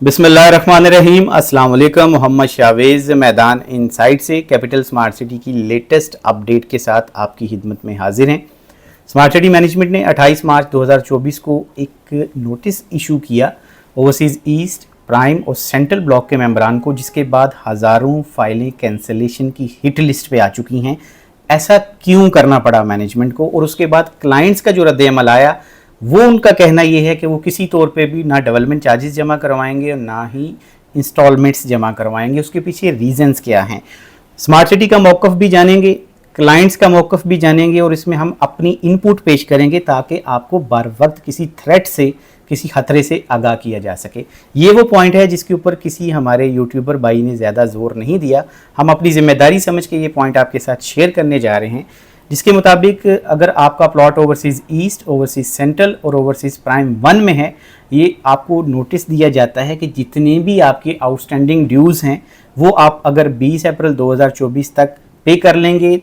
बिस्मिल्लाहिर्रहमानिर्रहीम। अस्सलाम वालेकुम। मोहम्मद शावेज़ मैदान इनसाइट से कैपिटल स्मार्ट सिटी की लेटेस्ट अपडेट के साथ आपकी खिदमत में हाजिर हैं। स्मार्ट सिटी मैनेजमेंट ने 28 मार्च 2024 को एक नोटिस इशू किया ओवरसीज़ ईस्ट, प्राइम और सेंट्रल ब्लॉक के मेंबरान को, जिसके बाद हज़ारों फाइलें कैंसिलेशन की हिट लिस्ट पे आ चुकी हैं। ऐसा क्यों करना पड़ा मैनेजमेंट को? और उसके बाद क्लाइंट्स का जो रद्द-ए-अमल आया वो उनका कहना ये है कि वो किसी तौर पे भी ना डेवलपमेंट चार्जेस जमा करवाएंगे और ना ही इंस्टॉलमेंट्स जमा करवाएंगे। उसके पीछे रीजंस क्या हैं, स्मार्ट सिटी का मौक़िफ़ भी जानेंगे, क्लाइंट्स का मौक़िफ़ भी जानेंगे और इसमें हम अपनी इनपुट पेश करेंगे ताकि आपको बर वक्त किसी थ्रेट से, किसी खतरे से आगाह किया जा सके। ये वो पॉइंट है जिसके ऊपर किसी हमारे यूट्यूबर भाई ने ज़्यादा जोर नहीं दिया। हम अपनी जिम्मेदारी समझ के ये पॉइंट आपके साथ शेयर करने जा रहे हैं, जिसके मुताबिक अगर आपका plot overseas east, overseas central और ओवरसीज़ प्राइम 1 में है, ये आपको नोटिस दिया जाता है कि जितने भी आपके आउटस्टैंडिंग ड्यूज़ हैं वो आप अगर 20 अप्रैल 2024 तक पे कर लेंगे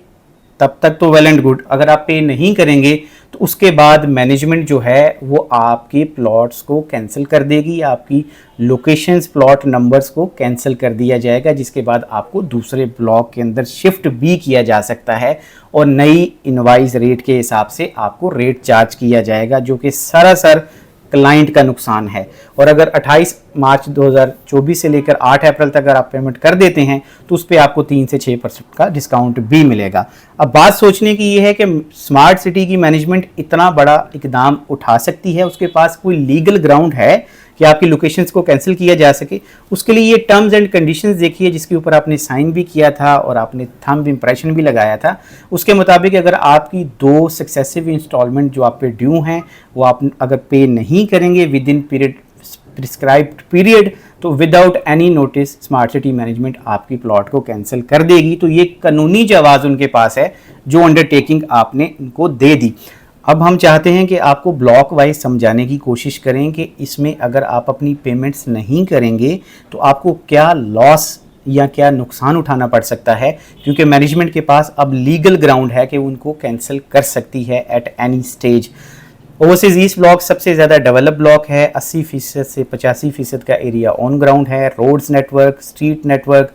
तब तक तो वेल एंड गुड। अगर आप पे नहीं करेंगे तो उसके बाद मैनेजमेंट जो है वो आपके प्लॉट्स को कैंसिल कर देगी, आपकी लोकेशंस, प्लॉट नंबर्स को कैंसिल कर दिया जाएगा, जिसके बाद आपको दूसरे ब्लॉक के अंदर शिफ्ट भी किया जा सकता है और नई इनवाइस रेट के हिसाब से आपको रेट चार्ज किया जाएगा, जो कि सरासर क्लाइंट का नुकसान है। और अगर 28 मार्च 2024 से लेकर 8 अप्रैल तक अगर आप पेमेंट कर देते हैं तो उस पर आपको 3 से 6% का डिस्काउंट भी मिलेगा। अब बात सोचने की ये है कि स्मार्ट सिटी की मैनेजमेंट इतना बड़ा इकदाम उठा सकती है, उसके पास कोई लीगल ग्राउंड है कि आपकी लोकेशंस को कैंसिल किया जा सके? उसके लिए ये टर्म्स एंड कंडीशंस देखिए, जिसके ऊपर आपने साइन भी किया था और आपने थंब इम्प्रेशन भी लगाया था। उसके मुताबिक अगर आपकी 2 सक्सेसिव इंस्टॉलमेंट जो आप पे ड्यू हैं वो आप अगर पे नहीं करेंगे within period, prescribed period, तो without any notice smart city management आपकी प्लॉट को कैंसिल कर देगी। तो ये कानूनी जवाज़ उनके पास है जो अंडरटेकिंग आपने इनको दे दी। अब हम चाहते हैं कि आपको ब्लॉक वाइज समझाने की कोशिश करें कि इसमें अगर आप अपनी पेमेंट्स नहीं करेंगे तो आपको क्या लॉस या क्या नुकसान उठाना पड़ सकता है, क्योंकि मैनेजमेंट के पास अब लीगल ग्राउंड है कि उनको कैंसिल कर सकती है at any stage. Overseas east block सबसे ज़्यादा डेवलप ब्लॉक है, 80% से 85% का एरिया ऑन ग्राउंड है। Roads network, street network,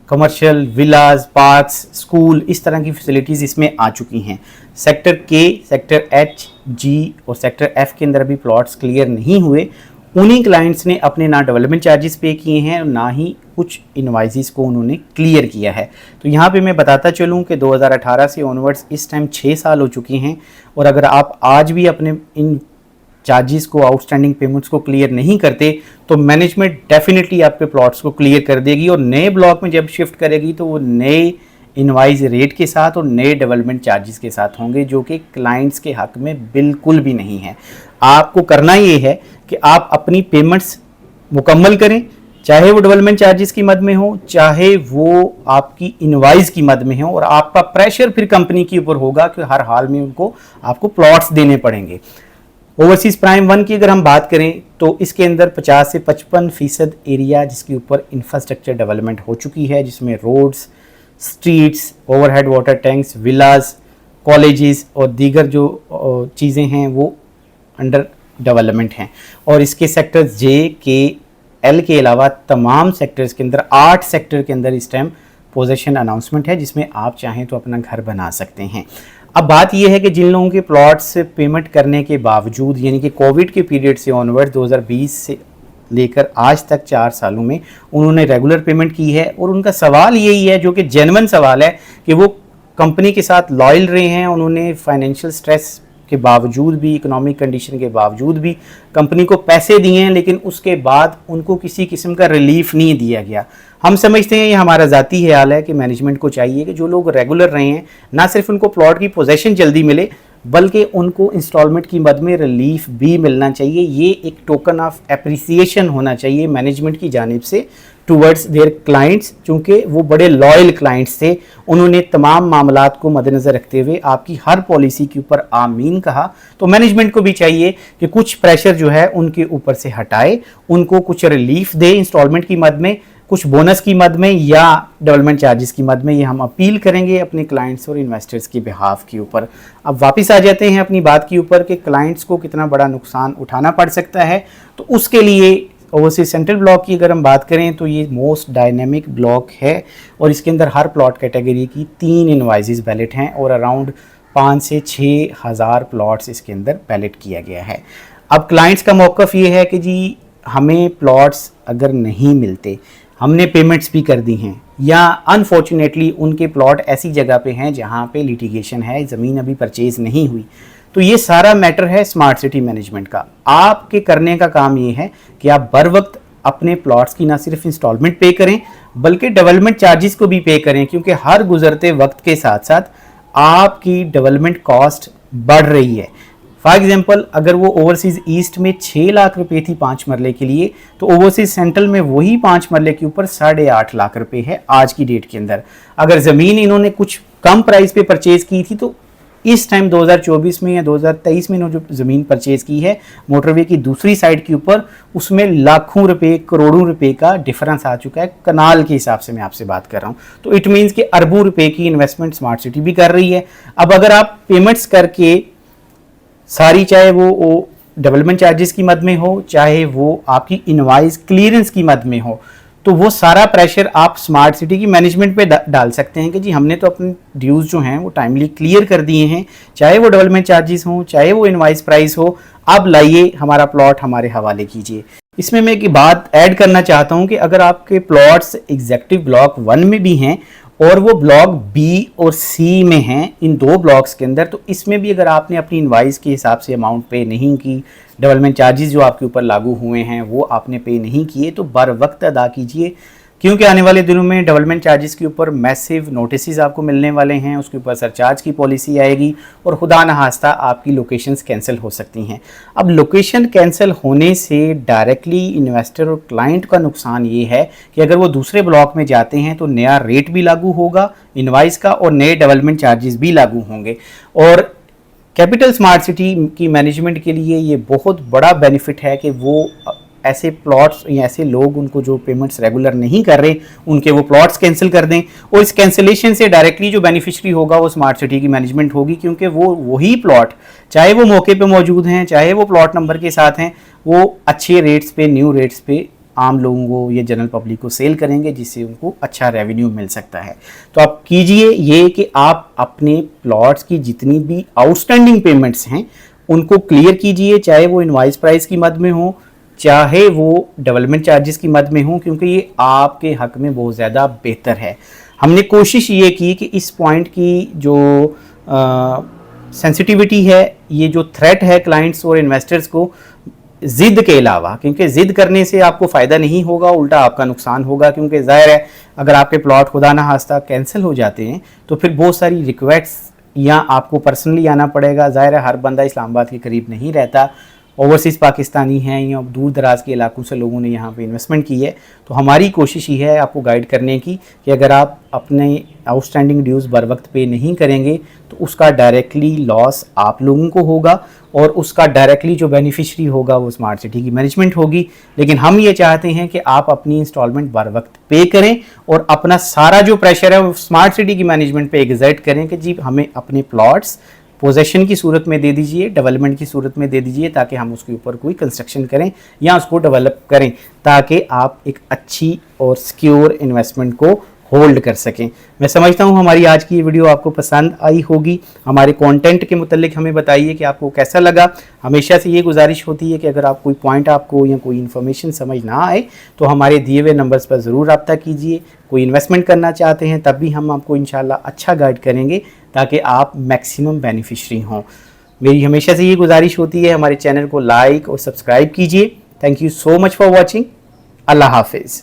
commercial, villas, parks, school, इस तरह की फैसिलिटीज़ इसमें आ चुकी हैं। सेक्टर के, सेक्टर एच, जी और सेक्टर एफ के अंदर अभी प्लॉट्स क्लियर नहीं हुए। उन्हीं क्लाइंट्स ने अपने ना डेवलपमेंट चार्जेस पे किए हैं और ना ही कुछ इनवाइसेस को उन्होंने क्लियर किया है। तो यहाँ पे मैं बताता चलूँ कि 2018 से ऑनवर्ड्स इस टाइम 6 साल हो चुके हैं और अगर आप आज भी अपने इन चार्जेस को, आउटस्टैंडिंग पेमेंट्स को क्लियर नहीं करते तो मैनेजमेंट डेफिनेटली आपके प्लॉट्स को क्लियर कर देगी और नए ब्लॉक में जब शिफ्ट करेगी तो वो नए इनवाइस रेट के साथ और नए डेवलपमेंट चार्जेस के साथ होंगे, जो कि क्लाइंट्स के हक में बिल्कुल भी नहीं है। आपको करना ये है कि आप अपनी पेमेंट्स मुकम्मल करें, चाहे वो डेवलपमेंट चार्जेस की मद में हो, चाहे वो आपकी इनवाइस की मद में हो, और आपका प्रेशर फिर कंपनी के ऊपर होगा कि हर हाल में उनको आपको प्लॉट्स देने पड़ेंगे। ओवरसीज़ प्राइम 1 की अगर हम बात करें तो इसके अंदर 50 से 55% एरिया जिसके ऊपर इंफ्रास्ट्रक्चर डेवलपमेंट हो चुकी है, जिसमें roads, streets, overhead water tanks, villas, colleges और दीगर जो चीज़ें हैं वो अंडर डेवलपमेंट हैं। और इसके सेक्टर्स जे, के, एल के अलावा तमाम सेक्टर्स के अंदर 8 सेक्टर के अंदर इस टाइम पोजेशन अनाउंसमेंट है, जिसमें आप चाहें तो अपना घर बना सकते हैं। अब बात यह है कि जिन लोगों के प्लॉट्स पेमेंट करने के बावजूद, यानी कि कोविड के पीरियड से ऑनवर्ड 2020 से लेकर आज तक 4 सालों में उन्होंने रेगुलर पेमेंट की है, और उनका सवाल यही है जो कि जेन्युइन सवाल है कि वो कंपनी के साथ लॉयल रहे हैं, उन्होंने फाइनेंशियल स्ट्रेस के बावजूद भी, इकोनॉमिक कंडीशन के बावजूद भी कंपनी को पैसे दिए हैं, लेकिन उसके बाद उनको किसी किस्म का रिलीफ नहीं दिया गया। हम समझते हैं ये हमारा ज़ाती ख्याल है कि मैनेजमेंट को चाहिए कि जो लोग रेगुलर रहे हैं ना सिर्फ उनको प्लॉट की पोजेशन जल्दी मिले, बल्कि उनको इंस्टॉलमेंट की मद में रिलीफ भी मिलना चाहिए। ये एक टोकन ऑफ एप्रिसिएशन होना चाहिए मैनेजमेंट की जानिब से टूवर्ड्स देयर क्लाइंट्स, चूँकि वो बड़े लॉयल क्लाइंट्स थे। उन्होंने तमाम मामलात को मद्देनज़र रखते हुए आपकी हर पॉलिसी के ऊपर आमीन कहा। तो मैनेजमेंट को भी चाहिए कि कुछ प्रेशर जो है उनके ऊपर से हटाए, उनको कुछ रिलीफ दे इंस्टॉलमेंट की मद में, कुछ बोनस की मद में या डेवलपमेंट चार्जेस की मद में। ये हम अपील करेंगे अपने क्लाइंट्स और इन्वेस्टर्स की बिहाफ के ऊपर। अब वापस आ जाते हैं अपनी बात के ऊपर कि क्लाइंट्स को कितना बड़ा नुकसान उठाना पड़ सकता है। तो उसके लिए ओवरसीज सेंट्रल ब्लॉक की अगर हम बात करें तो ये मोस्ट डायनेमिक ब्लॉक है और इसके अंदर हर प्लॉट कैटेगरी की 3 इनवाइसेस बैलेट हैं और अराउंड 5 से 6 हज़ार प्लॉट्स इसके अंदर बैलेट किया गया है। अब क्लाइंट्स का मौक़िफ़ ये है कि जी हमें प्लॉट्स अगर नहीं मिलते, हमने पेमेंट्स भी कर दी हैं या अनफॉर्चुनेटली उनके प्लॉट ऐसी जगह पे हैं जहाँ पे लिटिगेशन है, ज़मीन अभी परचेज़ नहीं हुई, तो ये सारा मैटर है स्मार्ट सिटी मैनेजमेंट का। आपके करने का काम ये है कि आप बर वक्त अपने प्लॉट्स की ना सिर्फ इंस्टॉलमेंट पे करें बल्कि डेवलपमेंट चार्जेस को भी पे करें, क्योंकि हर गुजरते वक्त के साथ साथ आपकी डेवलपमेंट कॉस्ट बढ़ रही है। फॉर एग्जाम्पल अगर वो ओवरसीज़ ईस्ट में 6 लाख रुपए थी 5 मरले के लिए, तो ओवरसीज़ सेंट्रल में वही 5 मरले के ऊपर 8.5 लाख रुपए है आज की डेट के अंदर। अगर ज़मीन इन्होंने कुछ कम प्राइस पे परचेज़ की थी तो इस टाइम 2024 में या 2023 में इन्होंने जो ज़मीन परचेज़ की है मोटरवे की दूसरी साइड के ऊपर, उसमें लाखों रुपए करोड़ों रुपए का डिफरेंस आ चुका है। कनाल के हिसाब से मैं आपसे बात कर रहा हूँ, तो इट मीन्स कि अरबों रुपए की इन्वेस्टमेंट स्मार्ट सिटी भी कर रही है। अब अगर आप पेमेंट्स करके सारी, चाहे वो डेवलपमेंट चार्जेस की मद में हो, चाहे वो आपकी इनवाइस क्लियरेंस की मद में हो, तो वो सारा प्रेशर आप स्मार्ट सिटी की मैनेजमेंट पे डाल सकते हैं कि जी हमने तो अपने ड्यूज़ जो हैं वो टाइमली क्लियर कर दिए हैं, चाहे वो डेवलपमेंट चार्जेस हों, चाहे वो इनवाइस प्राइस हो, अब लाइए हमारा प्लॉट हमारे हवाले कीजिए। इसमें मैं एक बात ऐड करना चाहता हूं कि अगर आपके प्लॉट्स एग्जेक्टिव ब्लॉक 1 में भी हैं और वो ब्लॉक बी और सी में हैं, इन 2 ब्लॉक्स के अंदर, तो इसमें भी अगर आपने अपनी इनवाइस के हिसाब से अमाउंट पे नहीं की, डेवलपमेंट चार्जेस जो आपके ऊपर लागू हुए हैं वो आपने पे नहीं किए, तो बर वक्त अदा कीजिए, क्योंकि आने वाले दिनों में डेवलपमेंट चार्जेस के ऊपर मैसिव नोटिस आपको मिलने वाले हैं, उसके ऊपर सरचार्ज की पॉलिसी आएगी और खुदा न खास्ता आपकी लोकेशंस कैंसिल हो सकती हैं। अब लोकेशन कैंसिल होने से डायरेक्टली इन्वेस्टर और क्लाइंट का नुकसान ये है कि अगर वो दूसरे ब्लॉक में जाते हैं तो नया रेट भी लागू होगा इनवाइस का और नए डेवलपमेंट चार्जेस भी लागू होंगे। और कैपिटल स्मार्ट सिटी की मैनेजमेंट के लिए ये बहुत बड़ा बेनिफिट है कि वो ऐसे प्लॉट्स या ऐसे लोग उनको जो पेमेंट्स रेगुलर नहीं कर रहे उनके वो प्लॉट्स कैंसिल कर दें, और इस कैंसिलेशन से डायरेक्टली जो बेनिफिशियरी होगा वो स्मार्ट सिटी की मैनेजमेंट होगी, क्योंकि वो वही प्लॉट चाहे वो मौके पे मौजूद हैं, चाहे वो प्लॉट नंबर के साथ हैं, वो अच्छे रेट्स पे, न्यू रेट्स पे आम लोगों को या जनरल पब्लिक को सेल करेंगे, जिससे उनको अच्छा रेवेन्यू मिल सकता है। तो आप कीजिए ये कि आप अपने प्लॉट्स की जितनी भी आउटस्टैंडिंग पेमेंट्स हैं उनको क्लियर कीजिए, चाहे वो इनवाइस प्राइस की मद में हो, चाहे वो डेवलपमेंट चार्जेस की मद में हो, क्योंकि ये आपके हक में बहुत ज़्यादा बेहतर है। हमने कोशिश ये की कि इस पॉइंट की जो सेंसिटिविटी है, ये जो थ्रेट है क्लाइंट्स और इन्वेस्टर्स को, ज़िद के अलावा, क्योंकि ज़िद करने से आपको फ़ायदा नहीं होगा, उल्टा आपका नुकसान होगा, क्योंकि ज़ाहिर है अगर आपके प्लॉट खुदा ना खास्ता कैंसिल हो जाते हैं तो फिर बहुत सारी रिक्वेस्ट या आपको पर्सनली आना पड़ेगा। ज़ाहिर है हर बंदा इस्लामाबाद के करीब नहीं रहता, ओवरसीज़ पाकिस्तानी हैं या दूर दराज के इलाकों से लोगों ने यहाँ पे इन्वेस्टमेंट की है। तो हमारी कोशिश ये है आपको गाइड करने की कि अगर आप अपने आउटस्टैंडिंग ड्यूज़ बर वक्त पे नहीं करेंगे तो उसका डायरेक्टली लॉस आप लोगों को होगा और उसका डायरेक्टली जो बेनिफिशरी होगा वो स्मार्ट सिटी की मैनेजमेंट होगी। लेकिन हम ये चाहते हैं कि आप अपनी इंस्टॉलमेंट बर वक्त पे करें और अपना सारा जो प्रेशर है वो स्मार्ट सिटी की मैनेजमेंट पे एग्जर्ट करें कि जी हमें अपने प्लॉट्स पोजेशन की सूरत में दे दीजिए, डेवलपमेंट की सूरत में दे दीजिए, ताकि हम उसके ऊपर कोई कंस्ट्रक्शन करें या उसको डेवलप करें, ताकि आप एक अच्छी और सिक्योर इन्वेस्टमेंट को होल्ड कर सकें। मैं समझता हूं हमारी आज की ये वीडियो आपको पसंद आई होगी। हमारे कंटेंट के मुतालिक हमें बताइए कि आपको कैसा लगा। हमेशा से ये गुजारिश होती है कि अगर आप कोई पॉइंट आपको या कोई इन्फॉर्मेशन समझ ना आए तो हमारे दिए हुए नंबर्स पर ज़रूर रब्ता कीजिए। कोई इन्वेस्टमेंट करना चाहते हैं तब भी हम आपको इंशाल्लाह अच्छा गाइड करेंगे ताकि आप मैक्सिमम बेनिफिशरी हों। मेरी हमेशा से ये गुजारिश होती है हमारे चैनल को लाइक और सब्सक्राइब कीजिए। Thank you so much for watching. अल्लाह हाफिज़।